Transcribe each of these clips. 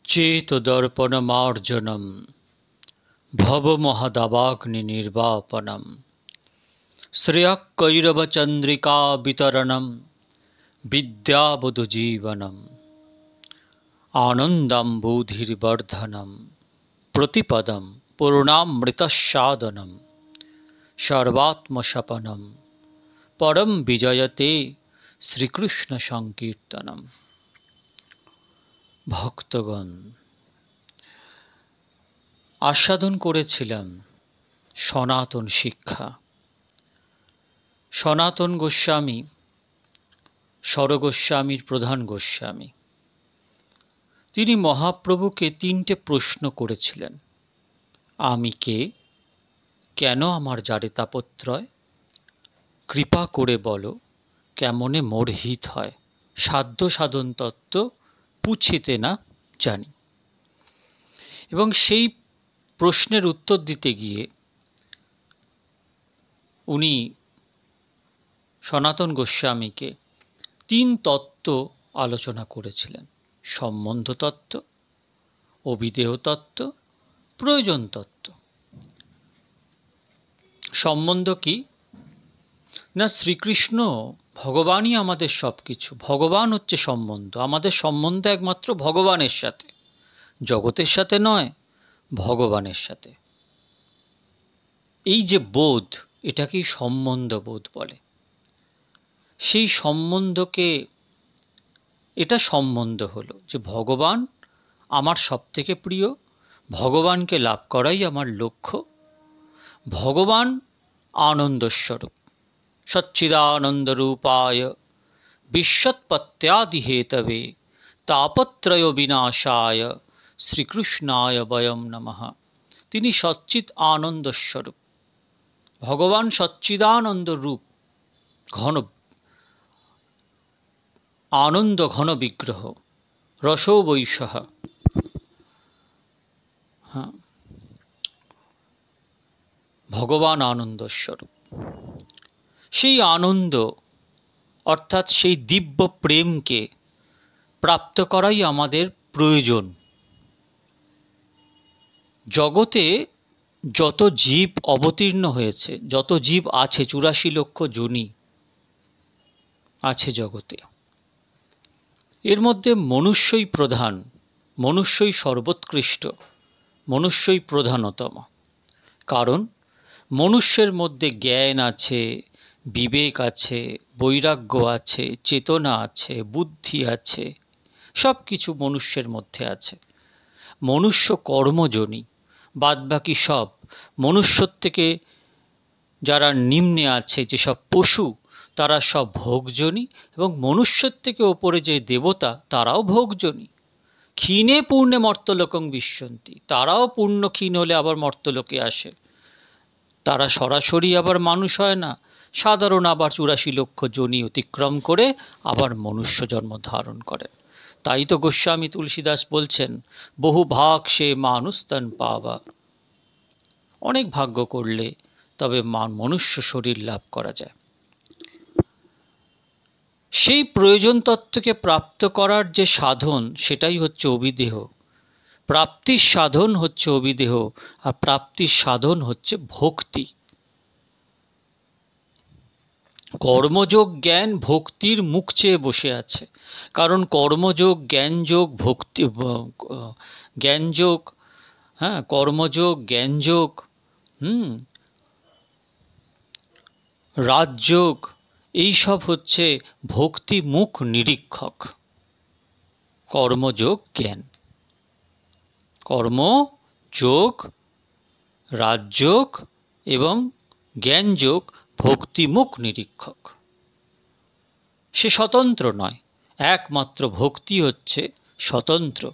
चेतदर्पणमार्जनं भवमहदावाग्निनिर्वापनं श्रेयःकैरवचन्द्रिकावितरणं विद्यावधूजीवनम् आनन्दाम्बुधिवर्धनं प्रतिपदं पूर्णामृतसादनं सर्वात्मसपनं परं विजयते श्रीकृष्णसंकीर्तनम्। ভক্তগণ, আস্বাদন করেছিলাম সনাতন শিক্ষা। সনাতন গোস্বামী স্বরগোস্বামীর প্রধান গোস্বামী, তিনি মহাপ্রভুকে 3টে প্রশ্ন করেছিলেন। আমি কে, কেন আমার যারে তাপত্রয়, কৃপা করে বলো কেমনে মোর হিত হয়, সাধ্য সাধন তত্ত্ব পুছিতে না জানি। এবং সেই প্রশ্নের উত্তর দিতে গিয়ে উনি সনাতন গোস্বামীকে 3 তত্ত্ব আলোচনা করেছিলেন: সম্বন্ধ তত্ত্ব, অবিদেহ তত্ত্ব, প্রয়োজন তত্ত্ব। সম্বন্ধ কি না, শ্রীকৃষ্ণ ভগবানই আমাদের সব কিছু। ভগবান হচ্ছে সম্বন্ধ। আমাদের সম্বন্ধ একমাত্র ভগবানের সাথে, জগতের সাথে নয়, ভগবানের সাথে। এই যে বোধ, এটাকেই সম্বন্ধ বোধ বলে। সেই সম্বন্ধকে, এটা সম্বন্ধ হলো যে ভগবান আমার সব থেকে প্রিয়, ভগবানকে লাভ করাই আমার লক্ষ্য। ভগবান আনন্দস্বরূপ, সচ্চিদানন্দরূপায় বিশ্বৎপত্যাদি হেতবে তাপত্রয় বিনাশায় শ্রীকৃষ্ণায় বয়ম নমঃ। তিনি সচ্চিৎ আনন্দস্বরূপ। ভগবান সচ্চিদানন্দ রূপ, ঘন আনন্দ ঘন বিগ্রহ, রসো বৈশঃ। ভগবান আনন্দস্বরূপ। সেই আনন্দ অর্থাৎ সেই দিব্য প্রেমকে প্রাপ্ত করাই আমাদের প্রয়োজন। জগতে যত জীব অবতীর্ণ হয়েছে, যত জীব আছে, 84 লক্ষ যোনি আছে জগতে, এর মধ্যে মনুষ্যই প্রধান, মনুষ্যই সর্বোৎকৃষ্ট, মনুষ্যই প্রধানতম। কারণ মনুষ্যের মধ্যে জ্ঞান আছে, বিবেক আছে, বৈরাগ্য আছে, চেতনা আছে, বুদ্ধি আছে, সব কিছু মনুষ্যের মধ্যে আছে। মনুষ্য কর্মজনী, বাদবাকি সব মনুষ্যর থেকে যারা নিম্নে আছে, যেসব পশু, তারা সব ভোগজনী, এবং মনুষ্যের থেকে ওপরে যে দেবতা, তারাও ভোগজনী। ক্ষীণে পূর্ণে মর্তলোকং বিশ্বন্তি, তারাও পূর্ণ ক্ষীণ হলে আবার মর্তলোকে আসে। তারা সরাসরি আবার মানুষ হয় না, সাধারণ আবার 84 লক্ষ যোনি অতিক্রম করে আবার মনুষ্য জন্ম ধারণ করেন। তাই তো গোস্বামী তুলসীদাস বলছেন, বহু ভাগ সে মানুষতন পাওয়া। অনেক ভাগ্য করলে তবে মনুষ্য শরীর লাভ করা যায়। সেই প্রয়োজন তত্ত্বকে প্রাপ্ত করার যে সাধন, সেটাই হচ্ছে অবিদেহ। প্রাপ্তির সাধন হচ্ছে অবিদেহ, আর প্রাপ্তির সাধন হচ্ছে ভক্তি। কর্মযোগ জ্ঞান ভক্তির মুখ চেয়ে বসে আছে। কারণ কর্মযোগ, জ্ঞানযোগ, ভক্তি, জ্ঞানযোগ, কর্মযোগ, জ্ঞানযোগ, রাজযোগ, এইসব হচ্ছে ভক্তি মুখ নিরীক্ষক। কর্মযোগ জ্ঞান, কর্মযোগ, রাজযোগ এবং জ্ঞানযোগ ভক্তিমুখ নিরীক্ষক। সে স্বতন্ত্র নয়, একমাত্র ভক্তি হচ্ছে স্বতন্ত্র।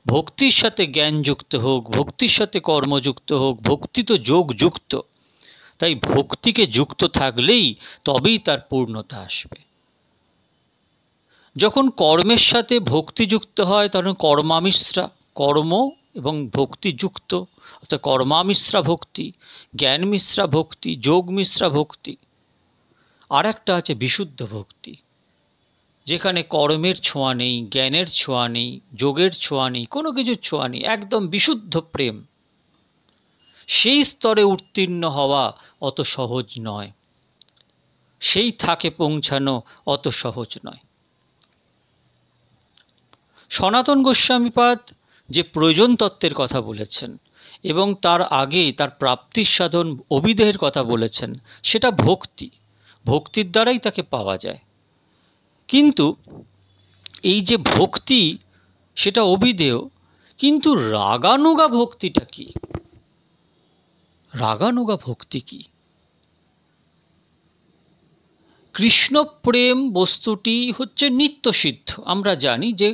ভক্তির সাথে জ্ঞান যুক্ত হোক, ভক্তির সাথে কর্মযুক্ত হোক, ভক্তি তো যোগ যুক্ত। তাই ভক্তিকে যুক্ত থাকলেই তবেই তার পূর্ণতা আসবে। যখন কর্মের সাথে ভক্তি যুক্ত হয়, তখন কর্মামিশ্রা, কর্ম এবং ভক্তি যুক্ত, অর্থাৎ কর্মামিশ্রা ভক্তি, জ্ঞান মিশ্রা ভক্তি, যোগ মিশ্রা ভক্তি। আর একটা আছে বিশুদ্ধ ভক্তি, যেখানে কর্মের ছোঁয়া নেই, জ্ঞানের ছোঁয়া নেই, যোগের ছোঁয়া নেই, কোনো কিছুর ছোঁয়া নেই, একদম বিশুদ্ধ প্রেম, সেই স্তরে উত্তীর্ণ হওয়া অত সহজ নয়, সেই থাকে পৌঁছানো অত সহজ নয়। সনাতন গোস্বামীপাদ যে প্রয়োজন তত্ত্বের কথা বলেছেন এবং তার আগে তার প্রাপ্তির সাধন অভিদেহের কথা বলেছেন, সেটা ভক্তি, ভক্তির দ্বারাই তাকে পাওয়া যায়। কিন্তু এই যে ভক্তি, সেটা অভিদেয়, কিন্তু রাগানুগা ভক্তিটা কি? রাগানুগা ভক্তি কি? কৃষ্ণ প্রেম বস্তুটি হচ্ছে নিত্যসিদ্ধ। আমরা জানি যে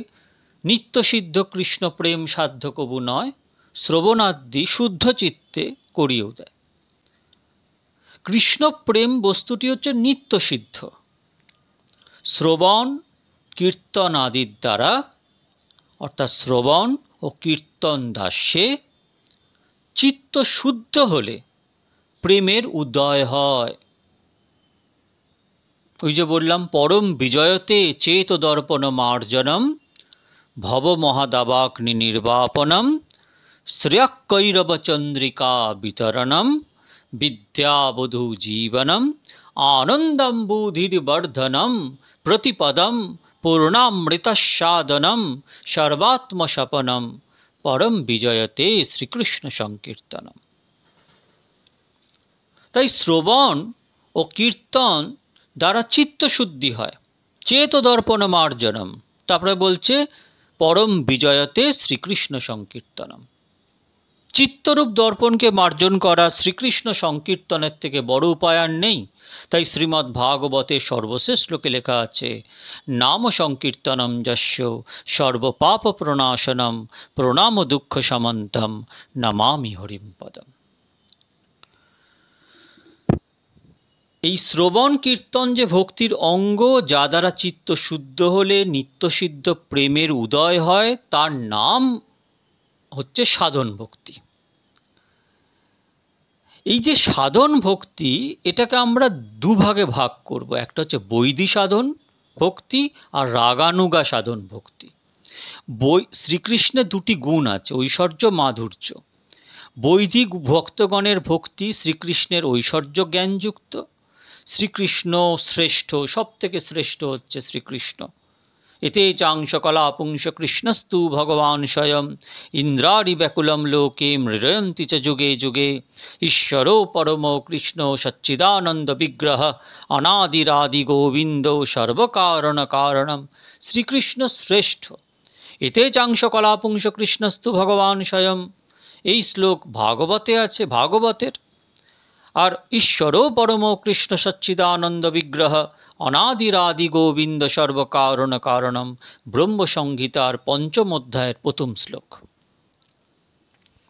নিত্যসিদ্ধ কৃষ্ণ প্রেম সাধ্য কবু নয়, শ্রবণাদ্যি শুদ্ধ চিত্তে করিয়েও দেয়। কৃষ্ণ প্রেম বস্তুটি হচ্ছে নিত্যসিদ্ধ। শ্রবণ কীর্তন আদির দ্বারা, অর্থাৎ শ্রবণ ও কীর্তন দাস্যে চিত্ত শুদ্ধ হলে প্রেমের উদয় হয়। ওই যে বললাম, পরম বিজয়তে চেত দর্পণ মার্জনম ভব মহাদাবাগ্নি নির্বাপনম শ্রেয়কৈরব চন্দ্রিকা বিতরণম বিদ্যাবধূ জীবনম আনন্দম্বুধির্বর্ধনম প্রতিপদম পূর্ণামৃতসাদনম সর্বাত্মসপনম পরম বিজয়তে শ্রীকৃষ্ণ সংকীর্তনম। তাই শ্রবণ ও কীর্তন দ্বারা চিত্তশুদ্ধি হয়, চেত দর্পণ মার্জনম। তারপরে বলছে পরম বিজয়তে শ্রীকৃষ্ণ সংকীর্তনম। চিত্তরূপ দর্পণকে মার্জন করা শ্রীকৃষ্ণ সংকীর্তনের থেকে বড় উপায় আর নেই। তাই শ্রীমদ্ ভাগবতে সর্বশেষ শ্লোকে লেখা আছে, নাম সংকীর্তনম যস্য সর্বপাপ প্রণাশনম প্রণাম দুঃখ সমন্তম নমামি হরিম পদম। এই শ্রবণ কীর্তন যে ভক্তির অঙ্গ, যা দ্বারা চিত্ত শুদ্ধ হলে নিত্যসিদ্ধ প্রেমের উদয় হয়, তার নাম হচ্ছে সাধন ভক্তি। এই যে সাধন ভক্তি, এটাকে আমরা দুভাগে ভাগ করব। একটা হচ্ছে বৈদী সাধন ভক্তি আর রাগানুগা সাধন ভক্তি। শ্রীকৃষ্ণের দুটি গুণ আছে, ঐশ্বর্য মাধুর্য। বৈদিক ভক্তগণের ভক্তি শ্রীকৃষ্ণের ঐশ্বর্য জ্ঞানযুক্ত। শ্রীকৃষ্ণ শ্রেষ্ঠ, সব থেকে শ্রেষ্ঠ হচ্ছে শ্রীকৃষ্ণ। এতে চাংশ কলা পুংস কৃষ্ণস্তু ভগবান স্বয়ং ইন্দ্রারি ব্যাকুলম লোকে মৃরয়ন্তি চ যুগে যুগে ঈশ্বরো পরম কৃষ্ণ সচ্চিদানন্দ বিগ্রহ অনাদিরাদি গোবিন্দ সর্বকারণ কারণম। শ্রীকৃষ্ণ শ্রেষ্ঠ। এতে চাংশ কলা পুংস কৃষ্ণস্তু ভগবান স্বয়ং, এই শ্লোক ভাগবতে আছে, ভাগবতের। আর ঈশ্বরও পরম কৃষ্ণ সচ্চিদানন্দ বিগ্রহ অনাদিরাদি গোবিন্দ সর্বকারণ কারণম, ব্রহ্মসংহিতার পঞ্চম অধ্যায়ের প্রথম শ্লোক।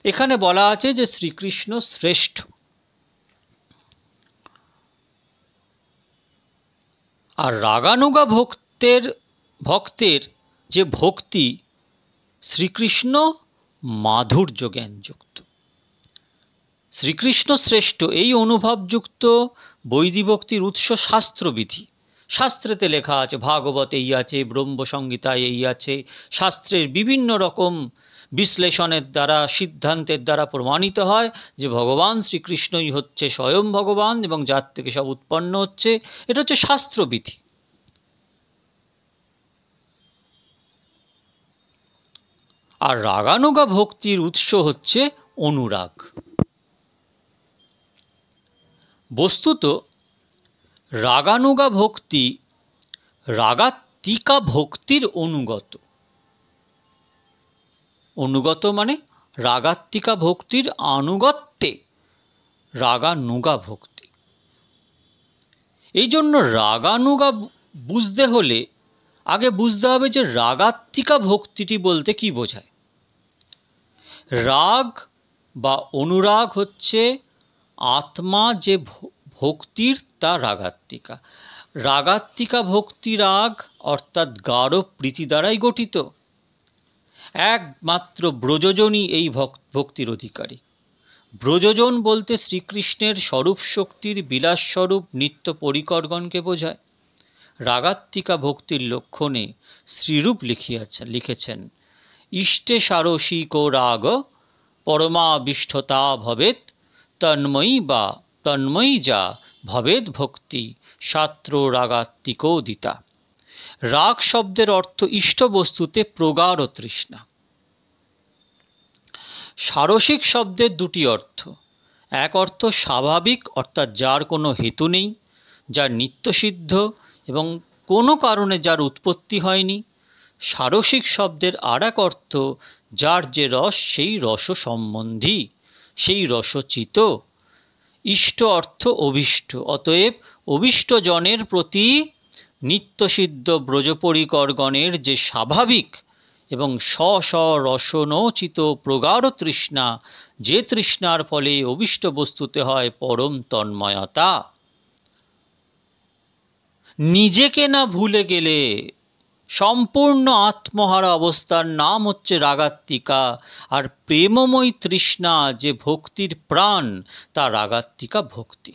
এখানে বলা আছে যে শ্রীকৃষ্ণ শ্রেষ্ঠ। আর রাগানুগা ভক্তের যে ভক্তি, শ্রীকৃষ্ণ মাধুর্য জ্ঞানযুক্ত। শ্রীকৃষ্ণ শ্রেষ্ঠ এই অনুভবযুক্ত বৈদিক ভক্তির উৎস শাস্ত্রবিধি। শাস্ত্রেতে লেখা আছে, ভাগবত এই আছে, ব্রহ্মসংহিতায় এই আছে। শাস্ত্রের বিভিন্ন রকম বিশ্লেষণের দ্বারা, সিদ্ধান্তের দ্বারা প্রমাণিত হয় যে ভগবান শ্রীকৃষ্ণই হচ্ছে স্বয়ং ভগবান এবং যার থেকে সব উৎপন্ন হচ্ছে। এটা হচ্ছে শাস্ত্রবিধি। আর রাগানুগা ভক্তির উৎস হচ্ছে অনুরাগ। বস্তুত রাগানুগা ভক্তি রাগাত্মিকা ভক্তির অনুগত। অনুগত মানে রাগাত্মিকা ভক্তির আনুগত্যে রাগানুগা ভক্তি। এই জন্য রাগানুগা বুঝতে হলে আগে বুঝতে হবে যে রাগাত্মিকা ভক্তিটি বলতে কি বোঝায়। রাগ বা অনুরাগ হচ্ছে আত্মা যে ভক্তির, তা রাগাত্মিকা। রাগাত্মিকা ভক্তি রাগ অর্থাৎ গাঢ় প্রীতি দ্বারাই গঠিত। একমাত্র ব্রজজনই এই ভক্তির অধিকারী। ব্রজজন বলতে শ্রীকৃষ্ণের স্বরূপ শক্তির বিলাসস্বরূপ নিত্য পরিকরগণকে বোঝায়। রাগাত্মিকা ভক্তির লক্ষণে শ্রীরূপ লিখেছেন, ইষ্টে সারসিকো রাগ পরমাবিষ্ঠতা ভবেৎ তন্ময়ী যা ভবেদ ভক্তি শাস্ত্র রাগাত্মিকোদিতা। রাগ শব্দের অর্থ ইষ্ট বস্তুতে প্রগাঢ় তৃষ্ণা। সারসিক শব্দের দুটি অর্থ। এক অর্থ স্বাভাবিক, অর্থাৎ যার কোনো হেতু নেই, যার নিত্যসিদ্ধ এবং কোনো কারণে যার উৎপত্তি হয়নি। সারসিক শব্দের আর এক অর্থ যার যে রস সেই রস সম্বন্ধী, সেই রসচিত। ইষ্ট অর্থ অভীষ্ট, অতএব অভীষ্ট জনের প্রতি নিত্যসিদ্ধ ব্রজপরিকরগণের যে স্বাভাবিক এবং রসনোচিত প্রগাঢ় তৃষ্ণা, যে তৃষ্ণার ফলে অভীষ্ট বস্তুতে হয় পরম তন্ময়তা। নিজেকে না ভুলে গেলে সম্পূর্ণ আত্মহারা অবস্থার নাম হচ্ছে রাগাত্মিকা। আর প্রেমময়ী তৃষ্ণা যে ভক্তির প্রাণ, তা রাগাত্মিকা ভক্তি।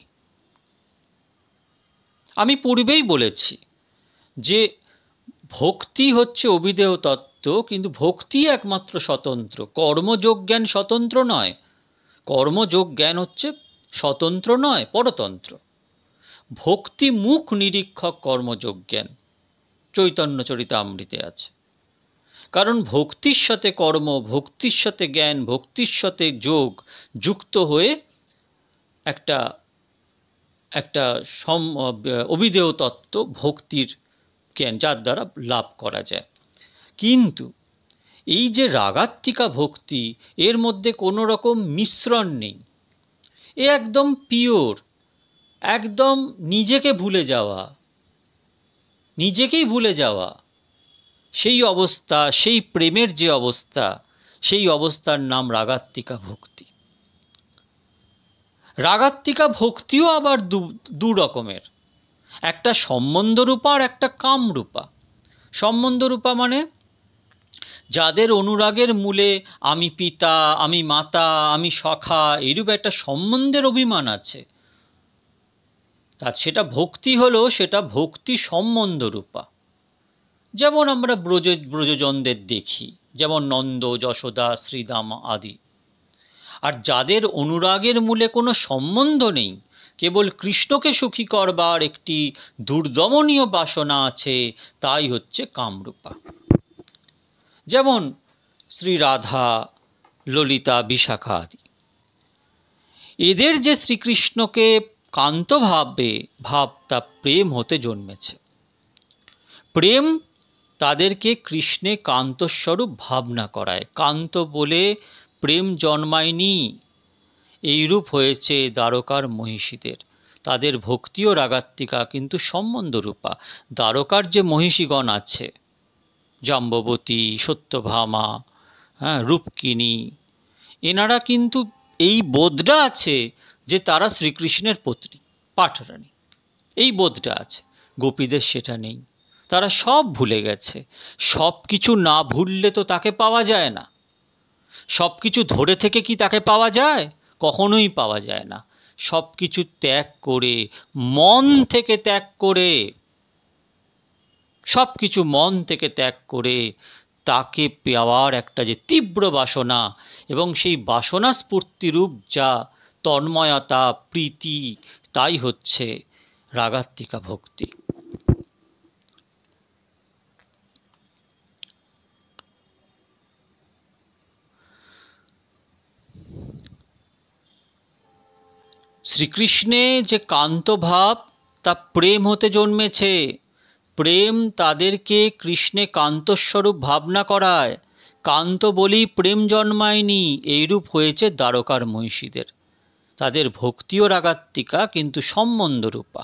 আমি পূর্বেই বলেছি যে ভক্তি হচ্ছে অভিধেয় তত্ত্ব, কিন্তু ভক্তি একমাত্র স্বতন্ত্র, কর্মযোগ জ্ঞান স্বতন্ত্র নয়। কর্মযোগ জ্ঞান হচ্ছে স্বতন্ত্র নয়, পরতন্ত্র। ভক্তি মুখ নিরীক্ষক কর্মযোগ জ্ঞান চৈতন্য চরিতামৃতে আছে। কারণ ভক্তির সাথে কর্ম, ভক্তির সাথে জ্ঞান, ভক্তির সাথে যোগ যুক্ত হয়ে একটা অভিধেয় তত্ত্ব ভক্তির জ্ঞান, যার দ্বারা লাভ করা যায়। কিন্তু এই যে রাগাত্মিকা ভক্তি, এর মধ্যে কোনো রকম মিশ্রণ নেই। এ একদম পিওর, একদম নিজেকে ভুলে যাওয়া, নিজেকেই ভুলে যাওয়া, সেই অবস্থা, সেই প্রেমের যে অবস্থা, সেই অবস্থার নাম রাগাত্মিকা ভক্তি। রাগাত্মিকা ভক্তিও আবার দু রকমের, একটা সম্বন্ধরূপা আর একটা কামরূপা। সম্বন্ধরূপা মানে যাদের অনুরাগের মূলে আমি পিতা, আমি মাতা, আমি সখা, এইরূপ একটা সম্বন্ধের অভিমান আছে, তা সেটা ভক্তি হলো, সেটা ভক্তি সম্বন্ধরূপা। যেমন আমরা ব্রজজনদের দেখি, যেমন নন্দ, যশোদা, শ্রীদাম আদি। আর যাদের অনুরাগের মূলে কোনো সম্বন্ধ নেই, কেবল কৃষ্ণকে সুখী করবার একটি দুর্দমনীয় বাসনা আছে, তাই হচ্ছে কামরূপা। যেমন শ্রী রাধা, ললিতা, বিশাখা আদি। এদের যে শ্রীকৃষ্ণকে কান্ত ভাব, তা প্রেম হতে জন্মেছে। প্রেম তাদেরকে কৃষ্ণে কান্তস্বরূপ ভাবনা করায়। কান্ত বলে প্রেম জন্মায়নি, এইরূপ হয়েছে দ্বারকার মহিষীদের। তাদের ভক্তিও রাগাত্মিকা, কিন্তু সম্বন্ধরূপা। দ্বারকার যে মহিষীগণ আছে, জাম্ববতী, সত্যভামা, রূপকিনী, এনারা কিন্তু এই বোধটা আছে যে তারা শ্রীকৃষ্ণের পত্নী, পাঠরানী, এই বোধটা আছে। গোপীদের সেটা নেই, তারা সব ভুলে গেছে। সব কিছু না ভুললে তো তাকে পাওয়া যায় না। সব কিছু ধরে থেকে কি তাকে পাওয়া যায়? কখনোই পাওয়া যায় না। সব কিছু ত্যাগ করে, মন থেকে ত্যাগ করে, সব কিছু মন থেকে ত্যাগ করে তাকে পাওয়ার একটা যে তীব্র বাসনা, এবং সেই বাসনা স্ফূর্তিরূপ যা তন্ময়তা, প্রীতি, তাই হচ্ছে রাগাত্মিকা ভক্তি। শ্রীকৃষ্ণে যে কান্ত ভাব, তা প্রেম হতে জন্মেছে। প্রেম তাদেরকে কৃষ্ণে কান্তস্বরূপ ভাবনা করায়। কান্ত বলেই প্রেম জন্মায়নি, এইরূপ হয়েছে দ্বারকার মহিষীদের। তাদের ভক্তিও রাগাত্মিকা, কিন্তু সম্বন্ধরূপা।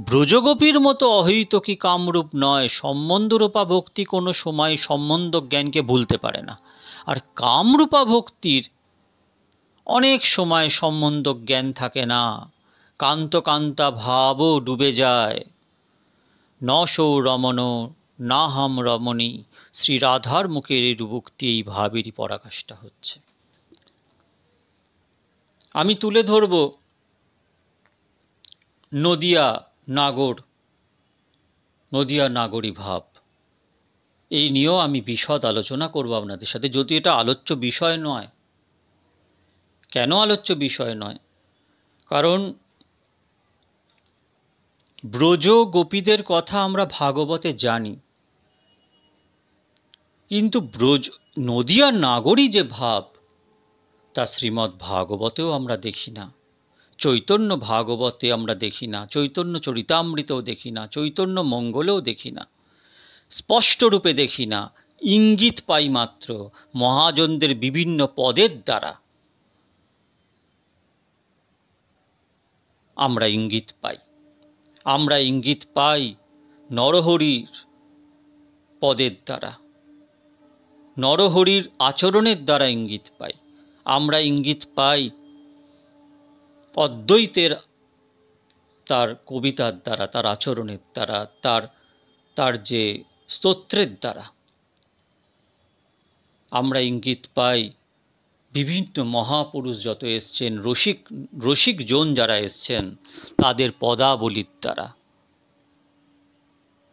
ব্রজগোপীর মতো অহৈতুকী কামরূপ নয়। সম্বন্ধরূপা ভক্তি কোনো সময় সম্বন্ধ জ্ঞানকে ভুলতে পারে না। আর কামরূপা ভক্তির অনেক সময় সম্বন্ধ জ্ঞান থাকে না, কান্ত কান্তা ভাবও ডুবে যায়। ন সৌ রমণ না হাম রমণী, শ্রী রাধার মুখের এই রূপোক্তি, এই ভাবেরই পরাকাষ্ঠা হচ্ছে। আমি তুলে ধরব নদিয়া নাগর নদিয়া নাগরী ভাব, এই নিয়েও আমি বিশদ আলোচনা করব আপনাদের সাথে, যদি এটা আলোচ্য বিষয় নয়। কেন আলোচ্য বিষয় নয়? কারণ ব্রজ গোপীদের কথা আমরা ভাগবতে জানি, কিন্তু নদিয়ার নাগরী যে ভাব, তা শ্রীমদ্ ভাগবতেও আমরা দেখি না, চৈতন্য ভাগবতে আমরা দেখি না, চৈতন্য চরিতামৃতেও দেখি না, চৈতন্য মঙ্গলেও দেখি না, স্পষ্টরূপে দেখি না, ইঙ্গিত পাই মাত্র মহাজনদের বিভিন্ন পদের দ্বারা আমরা ইঙ্গিত পাই। আমরা ইঙ্গিত পাই নরহরির পদের দ্বারা, নরহরির আচরণের দ্বারা ইঙ্গিত পাই। আমরা ইঙ্গিত পাই অদ্বৈতের তার কবিতার দ্বারা, তার আচরণের দ্বারা, তার যে স্তোত্রের দ্বারা। আমরা ইঙ্গিত পাই বিভিন্ন মহাপুরুষ যত এসছেন, রসিকজন যারা এসছেন, তাদের পদাবলীর দ্বারা।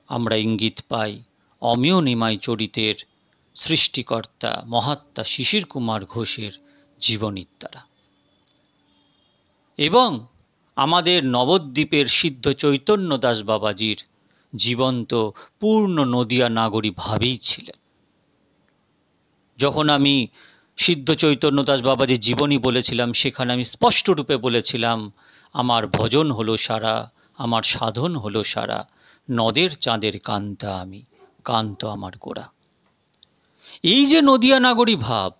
আমরা ইঙ্গিত পাই অমেয় নিমাই চরিতের সৃষ্টিকর্তা মহাত্মা শিশির কুমার ঘোষের জীবনীর দ্বারা, এবং আমাদের নবদ্বীপের সিদ্ধ চৈতন্য দাস বাবাজির জীবন্ত পূর্ণ নদিয়া নাগরী ভাবেই ছিলেন। যখন আমি সিদ্ধ চৈতন্য দাস বাবাজির জীবনী বলেছিলাম, সেখানে আমি স্পষ্টরূপে বলেছিলাম, আমার ভজন হলো সারা, আমার সাধন হলো সারা, নদের চাঁদের কান্তা আমি, কান্ত আমার গোড়া। এই যে নদিয়া নাগরী ভাব,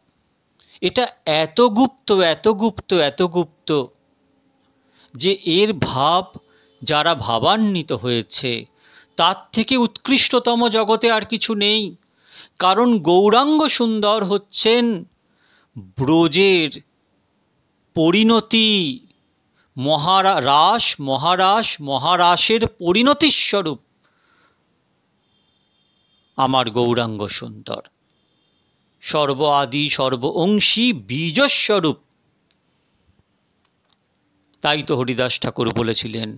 এটা এত গুপ্ত, এত গুপ্ত, এত গুপ্ত যে এর ভাব যারা ভাবান্বিত হয়েছে, তার থেকে উৎকৃষ্টতম জগতে আর কিছু নেই। কারণ গৌরাঙ্গ সুন্দর হচ্ছেন ব্রজের পরিণতি, মহারাসের পরিণতির স্বরূপ আমার গৌরাঙ্গ সুন্দর, সর্ব আদি সর্ব অংশী বীজস্বরূপ। তাই তো হরিদাস ঠাকুর বলেছিলেন,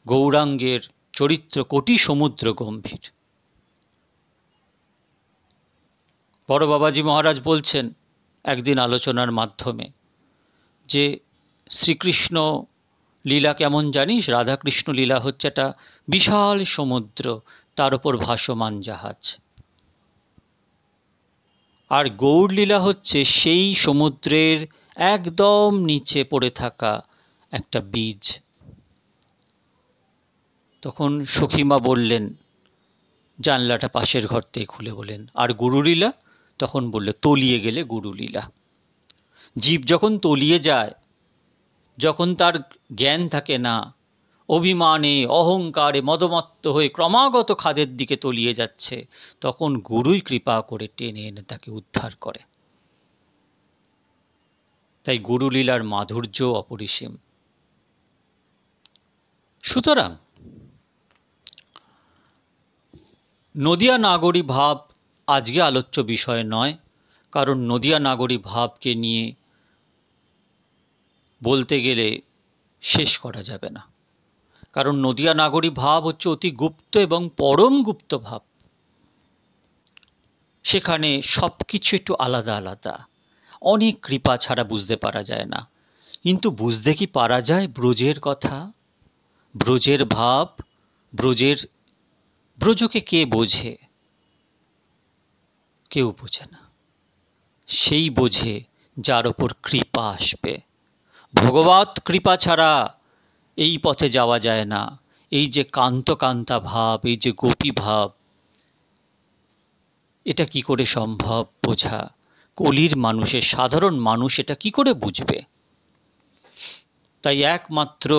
গৌরাঙ্গের চরিত্র কোটি সমুদ্র গম্ভীর। বড় বাবাজি মহারাজ বলছেন একদিন আলোচনার মাধ্যমে যে শ্রীকৃষ্ণ লীলা কেমন জানিস? রাধাকৃষ্ণ লীলা হচ্ছে একটা বিশাল সমুদ্র, তার উপর ভাসমান জাহাজ। আর গৌর লীলা হচ্ছে সেই সমুদ্রের একদম নিচে পড়ে থাকা একটা বীজ। তখন সখীমা বললেন, জানলাটা পাশের ঘর থেকে খুলে বলেন, আর গুরুলীলা? তখন বললে, তলিয়ে গেলে গুরুলীলা। জীব যখন তলিয়ে যায়, যখন তার জ্ঞান থাকে না, অভিমানে অহংকারে মদমত্ত হয়ে ক্রমাগত খাদের দিকে তলিয়ে যাচ্ছে, তখন গুরুই কৃপা করে টেনে এনে তাকে উদ্ধার করে। তাই গুরুলীলার মাধুর্য অপরিসীম। সুতরাং নদিয়া নাগরী ভাব আজকে আলোচ্য বিষয় নয়, কারণ নদিয়া নাগরী ভাবকে নিয়ে বলতে গেলে শেষ করা যাবে না। কারণ নদিয়া নাগরী ভাব হচ্ছে অতি গুপ্ত এবং পরম গুপ্ত ভাব। সেখানে সব কিছু একটু আলাদা আলাদা, অনেক কৃপা ছাড়া বুঝতে পারা যায় না। কিন্তু বুঝতে কি পারা যায় ব্রজের কথা, ব্রজের ভাব, ব্রজকে কে বোঝে? কেউ বোঝে না। সেই বোঝে যার ওপর কৃপা আসবে। ভগবৎ কৃপা ছাড়া এই পথে যাওয়া যায় না। এই যে কান্তা ভাব, এই যে গোপী ভাব, এটা কি করে সম্ভব বোঝা? কলির মানুষের, সাধারণ মানুষ এটা কি করে বুঝবে? তাই একমাত্র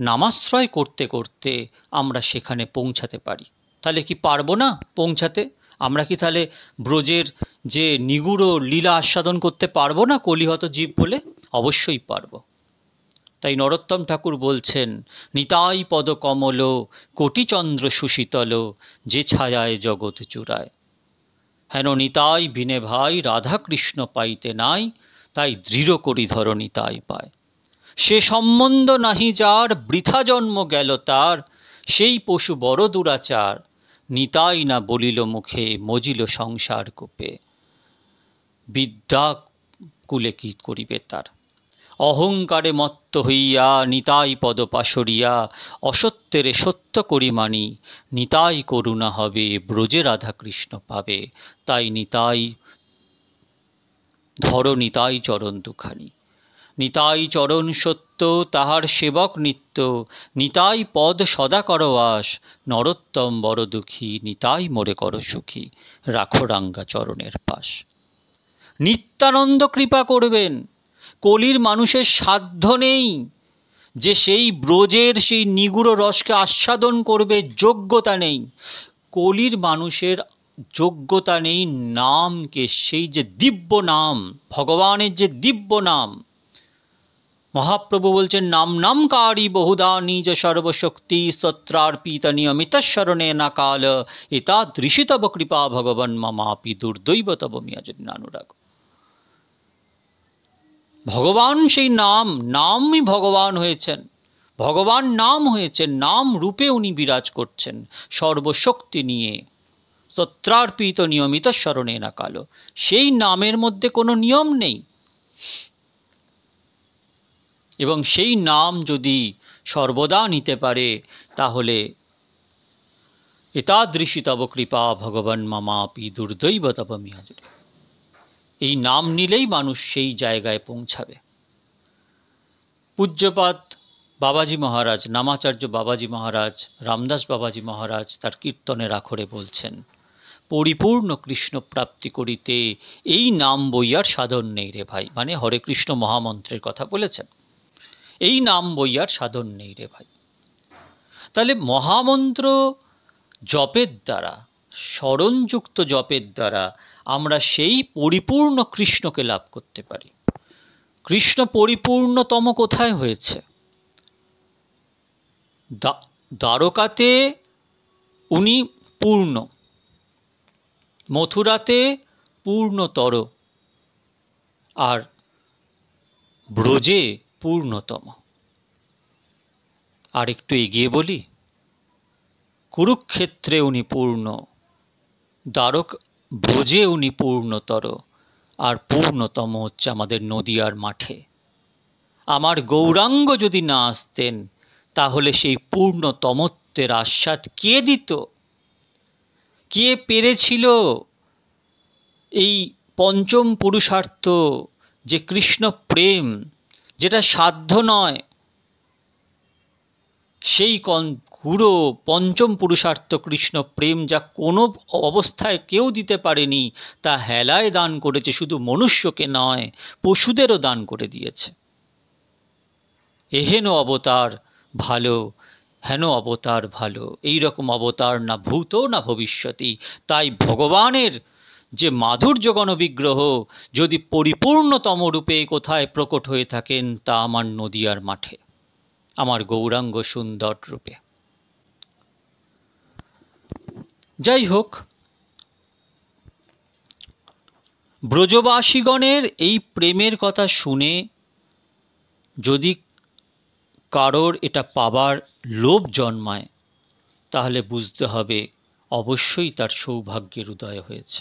নামাশ্রয় করতে করতে আমরা সেখানে পৌঁছাতে পারি। তাহলে কি পারবো না পৌঁছাতে? আমরা কি তাহলে ব্রজের যে নিগুড় লীলা আস্বাদন করতে পারবো না কলিহত জীব বলে? অবশ্যই পারবো। তাই নরোত্তম ঠাকুর বলছেন, নিতাই পদ কমল কোটিচন্দ্র সুশীতল, যে ছায়ায় জগৎ চূড়ায়। হেন নিতাই বিনে ভাই রাধাকৃষ্ণ পাইতে নাই, তাই দৃঢ় করি ধর নিতাই পায়। সে সম্বন্ধ নাহি যার, বৃথা জন্ম গেল তার, সেই পশু বড় দুরাচার, নিতাই না বলিল মুখে, মজিল সংসার কূপে। বিদ্যা কুলে কি করিবে তার, অহংকারে মত্ত হইয়া নিতাই পদ পাশরিয়া, অসত্যেরে সত্য করি মানি, নিতাই করুণা হবে, ব্রজে রাধা কৃষ্ণ পাবে। তাই নিতাই ধর নিতাই চরণ দুখানি, নিতাই চরণ সত্য, তাহার সেবক নিত্য, নিতাই পদ সদা কর আস, নরোত্তম বড় দুঃখী, নিতাই মোরে কর সুখী, রাখো রাঙ্গা চরণের পাশ। নিত্যানন্দ কৃপা করবেন, কলির মানুষের সাধ্য নেই যে সেই ব্রজের সেই নিগুড় রসকে আস্বাদন করবে, যোগ্যতা নেই। কলির মানুষের যোগ্যতা নেই নামকে, সেই যে দিব্য নাম, ভগবানের যে দিব্য নাম। মহাপ্রভু বলছেন, নাম নামকারী বহুধা নিজ সর্বশক্তি, স্তোত্রার্পিত নিয়মিত শরণে না কাল, এতাদৃশী তব কৃপা ভগবান মামাপি দুর্দৈব তব মিয়াজনানুরাগ। ভগবান সেই নাম, নামই ভগবান হয়েছেন, ভগবান নাম হয়েছেন, নাম রূপে উনি বিরাজ করছেন সর্বশক্তি নিয়ে। স্তোত্রার্পিত নিয়মিত শরণে না কালো, সেই নামের মধ্যে কোনো নিয়ম নেই। এবং সেই নাম যদি সর্বদা নিতে পারে, তাহলে এতাদৃশী তব কৃপা ভগবান মামাপি দুর্দৈব তব মিয়াজুরি। এই নাম নিলেই মানুষ সেই জায়গায় পৌঁছাবে। পূজ্যপাদ বাবাজি মহারাজ, নামাচার্য বাবাজি মহারাজ, রামদাস বাবাজি মহারাজ তার কীর্তনের আখরে বলছেন, পরিপূর্ণ কৃষ্ণ প্রাপ্তি করিতে এই নাম বইয়ার সাধন নেই রে ভাই। মানে হরে কৃষ্ণ মহামন্ত্রের কথা বলেছেন, এই নাম বইয়ার সাধন নেই রে ভাই। তাহলে মহামন্ত্র জপের দ্বারা, স্মরণযুক্ত জপের দ্বারা আমরা সেই পরিপূর্ণ কৃষ্ণকে লাভ করতে পারি। কৃষ্ণ পরিপূর্ণতম কোথায় হয়েছে? দ্বারকাতে উনি পূর্ণ, মথুরাতে পূর্ণতর, আর ব্রজে পূর্ণতম। আর একটু এগিয়ে বলি, কুরুক্ষেত্রে উনি পূর্ণ, ব্রজে উনি পূর্ণতর, আর পূর্ণতম হচ্ছে আমাদের নদিয়ার মাঠে। আমার গৌরাঙ্গ যদি না আসতেন, তাহলে সেই পূর্ণতমত্বের আস্বাদ কে দিত? কে পেরেছিল এই পঞ্চম পুরুষার্থ যে কৃষ্ণ প্রেম, যেটা সাধ্য নয়, সেই গুরু পঞ্চম পুরুষার্থ কৃষ্ণ প্রেম যা কোনো অবস্থায় কেউ দিতে পারেনি, তা হেলায় দান করেছে। শুধু মনুষ্যকে নয়, পশুদেরও দান করে দিয়েছে। এহেন অবতার ভালো, হেন অবতার ভালো, এই রকম অবতার না ভূত না ভবিষ্যতি। তাই ভগবানের যে মাধুর্যগণ বিগ্রহ যদি পরিপূর্ণতম রূপে কোথায় প্রকট হয়ে থাকেন, তা আমার নদিয়ার মাঠে, আমার গৌরাঙ্গ সুন্দর রূপে। যাই হোক, ব্রজবাসীগণের এই প্রেমের কথা শুনে যদি কারোর এটা পাবার লোভ জন্মায়, তাহলে বুঝতে হবে অবশ্যই তার সৌভাগ্যের উদয় হয়েছে।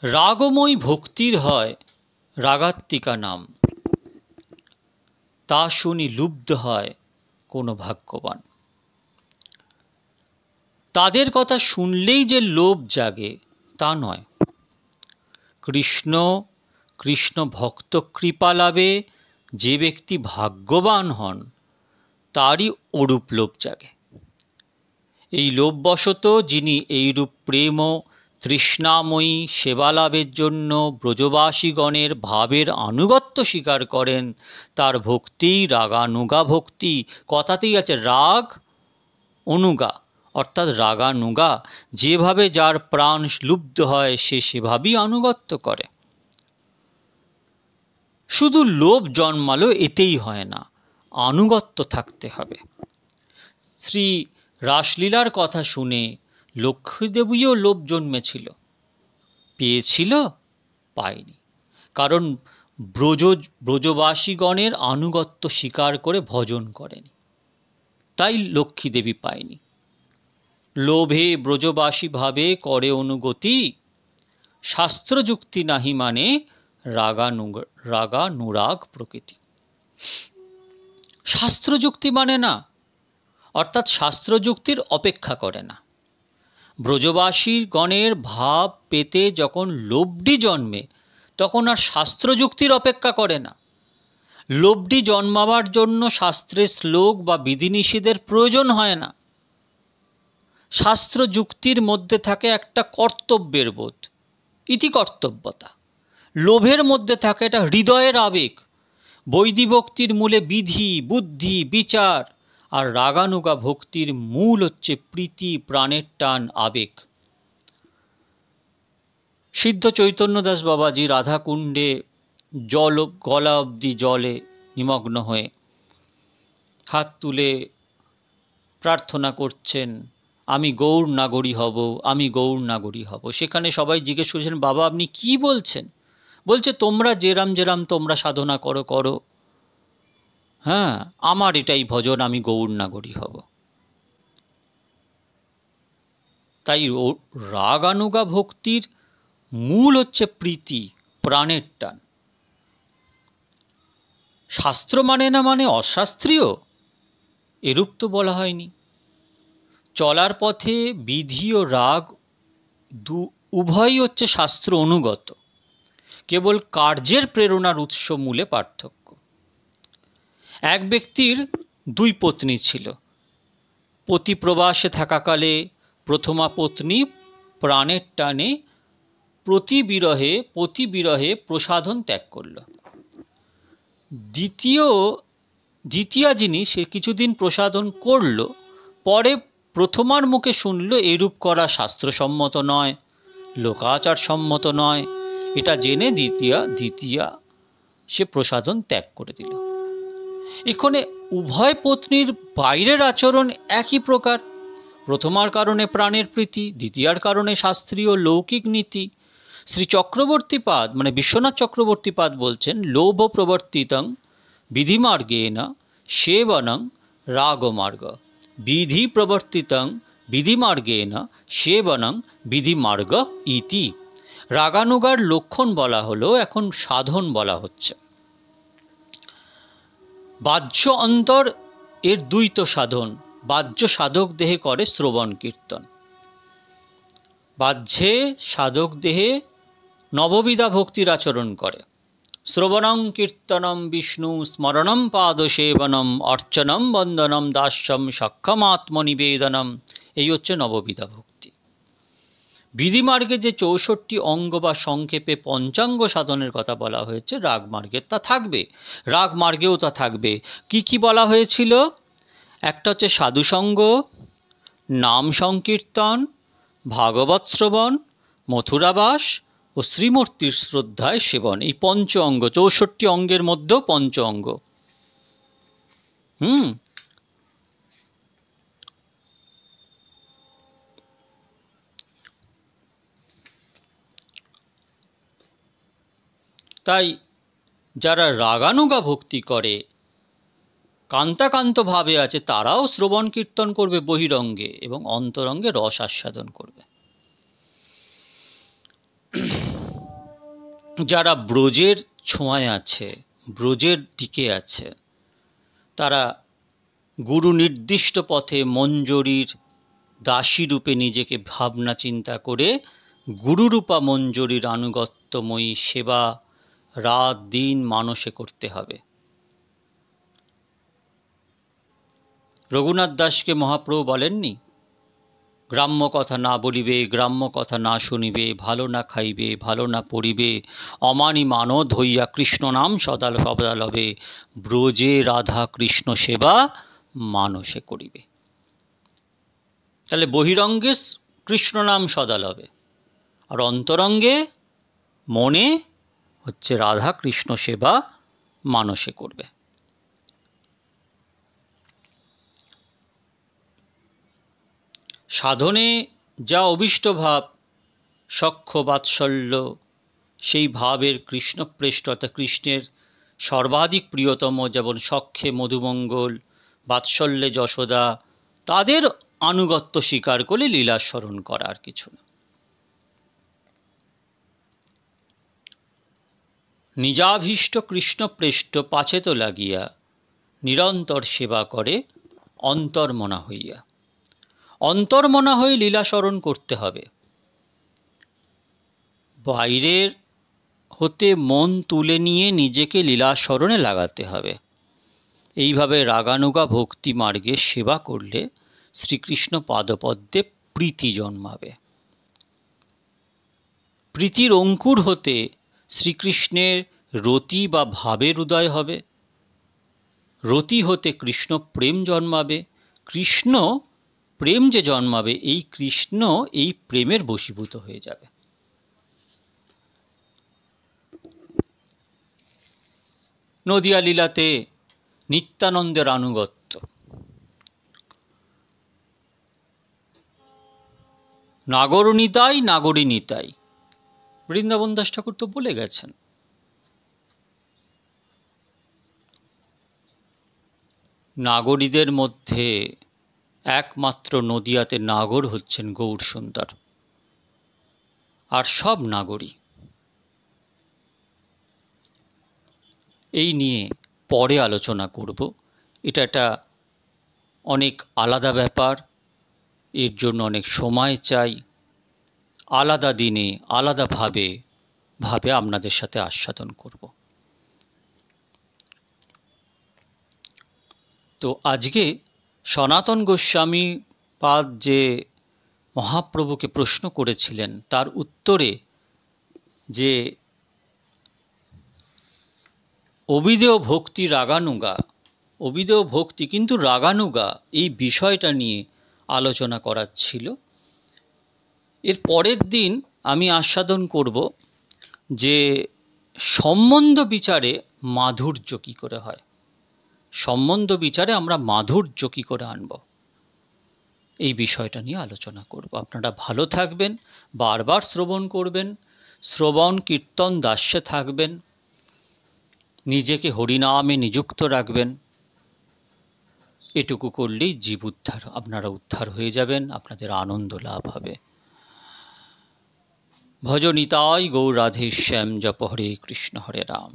রাগময় ভক্তির হয় রাগাত্মিকা নাম, তা শুনি লুব্ধ হয় কোনো ভাগ্যবান। তাদের কথা শুনলেই যে লোভ জাগে তা নয়, কৃষ্ণ ভক্ত কৃপা লাভে যে ব্যক্তি ভাগ্যবান হন, তারই ওরূপ লোভ জাগে। এই লোভবশত যিনি এইরূপ প্রেম ও তৃষ্ণাময়ী সেবা লাভের জন্য ব্রজবাসীগণের ভাবের আনুগত্য স্বীকার করেন, তার ভক্তি রাগানুগা ভক্তি। কথাতেই আছে রাগ অনুগা, অর্থাৎ রাগানুগা। যেভাবে যার প্রাণ লুব্ধ হয়, সে সেভাবেই আনুগত্য করে। শুধু লোভ জন্মালো এতেই হয় না, আনুগত্য থাকতে হবে। শ্রী রাসলীলার কথা শুনে লক্ষ্মীদেবীও লোভ জন্মেছিল, পেয়েছিল, পায়নি। কারণ ব্রজবাসীগণের আনুগত্য স্বীকার করে ভজন করেনি, তাই লক্ষ্মী দেবী পায়নি। লোভে ব্রজবাসী ভাবে করে অনুগতি, শাস্ত্রযুক্তি নাহি মানে রাগানুরাগ প্রকৃতি। শাস্ত্রযুক্তি মানে না, অর্থাৎ শাস্ত্রযুক্তির অপেক্ষা করে না। ব্রজবাসীর গণের ভাব পেতে যখন লোভটি জন্মে তখন আর শাস্ত্রযুক্তির অপেক্ষা করে না। লোভটি জন্মাবার জন্য শাস্ত্রের শ্লোক বা বিধিনিষেধের প্রয়োজন হয় না। শাস্ত্র যুক্তির মধ্যে থাকে একটা কর্তব্যের বোধ, ইতিকর্তব্যতা। লোভের মধ্যে থাকে একটা হৃদয়ের আবেগ। বৈদিভক্তির মূলে বিধি, বুদ্ধি, বিচার, আর রাগানুগা ভক্তির মূল হচ্ছে প্রীতি, প্রাণের টান, আবেগ। সিদ্ধ চৈতন্যদাস বাবাজি রাধাকুণ্ডে গলা অবধি জলে নিমগ্ন হয়ে হাত তুলে প্রার্থনা করছেন, আমি গৌর নাগরী হব, আমি গৌর নাগরী হব। সেখানে সবাই জিজ্ঞেস করেছেন, বাবা আপনি কি বলছেন? বলছে, তোমরা যেরাম যেরাম তোমরা সাধনা করো করো, হ্যাঁ, আমার এটাই ভজন, আমি গৌর নাগরী হব। তাই রাগানুগা ভক্তির মূল হচ্ছে প্রীতি, প্রাণের টান। শাস্ত্র মানে না মানে অশাস্ত্রীয়, এরূপ তো বলা হয়নি। চলার পথে বিধি ও রাগ উভয়ই হচ্ছে শাস্ত্র অনুগত, কেবল কার্যের প্রেরণার উৎস মূলে পার্থক্য। এক ব্যক্তির দুই পত্নী ছিল। পতি প্রবাসে থাকাকালে প্রথমা পত্নী প্রাণের টানে পতি বিরহে প্রসাধন ত্যাগ করল। দ্বিতীয়া যিনি, সে কিছুদিন প্রসাধন করল, পরে প্রথমার মুখে শুনল এরূপ করা শাস্ত্রসম্মত নয়, লোকাচার সম্মত নয়। এটা জেনে দ্বিতীয়া সে প্রসাধন ত্যাগ করে দিল। এখানে উভয় পত্নীর বাইরের আচরণ একই প্রকার। প্রথমার কারণে প্রাণের প্রীতি, দ্বিতীয়ার কারণে শাস্ত্রীয় লৌকিক নীতি। শ্রী চক্রবর্তীপাদ মানে বিশ্বনাথ চক্রবর্তীপাদ বলছেন, লোভ প্রবর্তিতং বিধিমার্গেণ সেবনং রাগমার্গ, বিধি প্রবর্তিতং বিধিমার্গেণ সেবনং বিধিমার্গ ইতি। রাগানুগার লক্ষণ বলা হলো, এখন সাধন বলা হচ্ছে। বাহ্য অন্তর এর দ্বৈত সাধন। বাহ্য সাধক দেহে করে শ্রবণ কীর্তন। বাহ্যে সাধক দেহে নববিধা ভক্তির আচরণ করে। শ্রবণং কীর্তনম বিষ্ণু স্মরণম পাদসেবনম অর্চনম বন্দনম দাস্যম সক্ষমাত্মনিবেদনম, এই হচ্ছে নববিধা ভক্তি। বিধিমার্গে যে 64 অঙ্গ বা সংক্ষেপে পঞ্চাঙ্গ সাধনের কথা বলা হয়েছে, রাগমার্গে তা থাকবে, রাগমার্গেও তা থাকবে। কি কি বলা হয়েছিল? একটা হচ্ছে সাধুসঙ্গ, নাম সংকীর্তন, ভাগবত শ্রবণ, মথুরাবাস ও শ্রীমূর্তির শ্রদ্ধায় সেবন। এই পঞ্চ অঙ্গ, 64 অঙ্গের মধ্যেও পঞ্চ অঙ্গ। তাই যারা রাগানুগা ভক্তি করে, কান্তাকান্ত ভাবে আছে, তারাও শ্রবণ কীর্তন করবে বহিরঙ্গে এবং অন্তরঙ্গে রস আস্বাদন করবে। যারা ব্রজের ছোঁয়ায় আছে, ব্রজের দিকে আছে, তারা গুরু নির্দিষ্ট পথে মঞ্জরীর দাসী রূপে নিজেকে ভাবনা চিন্তা করে গুরুরূপা মঞ্জরীর আনুগত্যময়ী সেবা রাত দিন মানসে করতে হবে। রঘুনাথ দাসকে মহাপ্রভু বলেননি, গ্রাম্য কথা না বলিবে, গ্রাম্য কথা না শুনিবে, ভালো না খাইবে, ভালো না পড়িবে, অমানি মানদ হইয়া কৃষ্ণ নাম সদা লবে, ব্রজে রাধা কৃষ্ণ সেবা মানসে করিবে। তাহলে বহিরঙ্গে কৃষ্ণ নাম সদা লবে, আর অন্তরঙ্গে মনে হচ্ছে রাধা কৃষ্ণ সেবা মানসে করবে। সাধনে যা অভীষ্ট ভাব, সখ্য বাৎসল্য, সেই ভাবের কৃষ্ণপ্রেষ্ঠ অর্থাৎ কৃষ্ণের সর্বাধিক প্রিয়তম, যেমন সখ্যে মধুমঙ্গল, বাৎসল্যে যশোদা, তাদের আনুগত্য স্বীকার করে লীলা স্মরণ করা, আর কিছু না। নিজাভীষ্ট কৃষ্ণপ্রেষ্ঠ পাছেত লাগিয়া নিরন্তর সেবা করে অন্তর্মনা হইয়া। অন্তর্মনা হয়ে লীলা স্মরণ করতে হবে। বাইরের হতে মন তুলে নিয়ে নিজেকে লীলা স্মরণে লাগাতে হবে। এইভাবে রাগানুগা ভক্তি মার্গে সেবা করলে শ্রীকৃষ্ণ পাদপদ্মে প্রীতি জন্মাবে। প্রীতির অঙ্কুর হতে শ্রীকৃষ্ণের রতি বা ভাবের উদয় হবে। রতি হতে কৃষ্ণ প্রেম জন্মাবে। কৃষ্ণ প্রেম যে জন্মাবে, এই কৃষ্ণ এই প্রেমের বশীভূত হয়ে যাবে। নদিয়া লীলাতে নিত্যানন্দের আনুগত্য। নাগর নিতাই, নাগরী নিতাই, বৃন্দাবন দাস ঠাকুর তো বলে গেছেন। নাগরীদের মধ্যে একমাত্র নদিয়াতে নাগর হচ্ছেন গৌর সুন্দর, আর সব নাগরী। এই নিয়ে পরে আলোচনা করব। এটা একটা অনেক আলাদা ব্যাপার, এর জন্য অনেক সময় চাই। আলাদা দিনে আলাদাভাবে আপনাদের সাথে আস্বাদন করব। তো আজকে সনাতন গোস্বামী পাদ যে মহাপ্রভুকে প্রশ্ন করেছিলেন, তার উত্তরে যে অবিদেয় ভক্তি রাগানুগা, অবিদেয় ভক্তি কিন্তু রাগানুগা, এই বিষয়টা নিয়ে আলোচনা করার ছিল। এর পরের দিন আমি আস্বাদন করব যে সম্বন্ধ বিচারে মাধুর্য কী করে হয়, সম্বন্ধ বিচারে আমরা মাধুর্য কী করে আনব, এই বিষয়টা নিয়ে আলোচনা করব। আপনারা ভালো থাকবেন, বারবার শ্রবণ করবেন, শ্রবণ কীর্তন দাস্যে থাকবেন, নিজেকে হরিনামে নিযুক্ত রাখবেন। এটুকু করলেই জীব উদ্ধার, আপনারা উদ্ধার হয়ে যাবেন, আপনাদের আনন্দ লাভ হবে। ভজ নিতাই গৌর রাধে শ্যাম, জপ হরে কৃষ্ণ হরে রাম।